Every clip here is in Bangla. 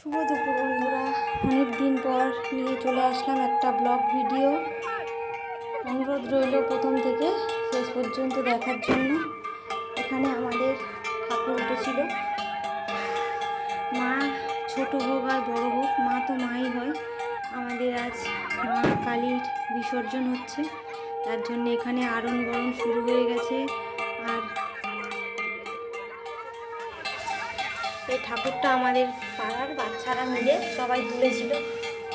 শুভ দুপুর বন্ধুরা, অনেক দিন পর নিয়ে চলে আসলাম একটা ব্লগ ভিডিও। অনুরোধ রইল প্রথম থেকে শেষ পর্যন্ত দেখার জন্য। এখানে আমাদের ঠাকুর উঠেছিল। মা ছোট হোক আর বড় হোক, মা তো মাই হয়। আমাদের আজ মা কালীর বিসর্জন হচ্ছে, তার জন্য এখানে আরণ বরণ শুরু হয়ে গেছে। আর এই ঠাকুরটা আমাদের পাড়ার বাচ্চারা মিলে সবাই তুলেছিল।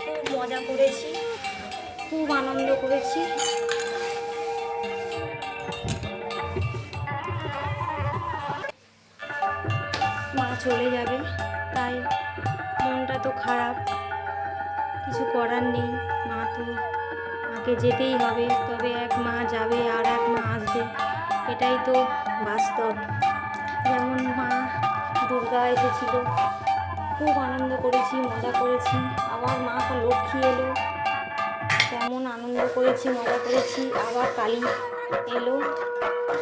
খুব মজা করেছি, খুব আনন্দ করেছি। মা চলে যাবে, তাই মনটা তো খারাপ, কিছু করার নেই। মাকে যেতেই হবে, তবে এক মা যাবে আর এক মা আসবে, এটাই তো বাস্তব। যেমন মা দুর্গা এসেছিল, খুব আনন্দ করেছি, মজা করেছি। আবার মা লক্ষ্মী এলো, তেমন আনন্দ করেছি, মজা করেছি। আবার কালী এলো,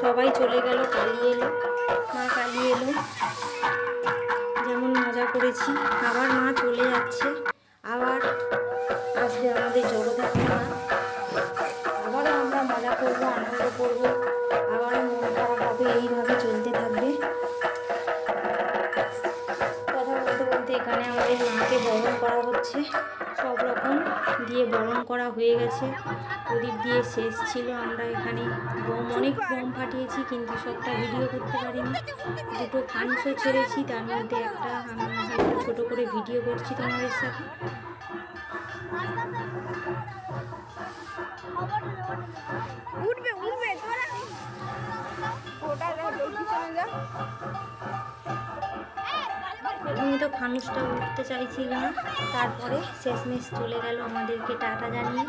সবাই চলে গেল, কালী এলো, মা কালী এলো, যেমন মজা করেছি। আবার মা চলে যাচ্ছে, আবার আসবে আমাদের জগদ্ধাত্রী মা। আবারও আমরা মজা করবো, আনন্দ করবো, আবারও মন খারাপ হবে, এইভাবে চলতে থাকবে। কথা বলতে বলতে এখানে আমাদের মাকে বরণ করা হচ্ছে। সব রকম দিয়ে বরণ করা হয়ে গেছে, প্রদীপ দিয়ে শেষ ছিল। আমরা এখানে অনেক বোম ফাটিয়েছি, কিন্তু সবটা ভিডিও করতে পারিনি। দুটো ফানুসও ছেড়েছি, তার মধ্যে একটা আমি একটু ছোটো করে ভিডিও করছি তোমাদের সাথে। প্রথমে তো ফানুসটা উঠতে চাইছিল না, তারপরে শেষমেশ চলে গেল আমাদেরকে টাটা জানিয়ে।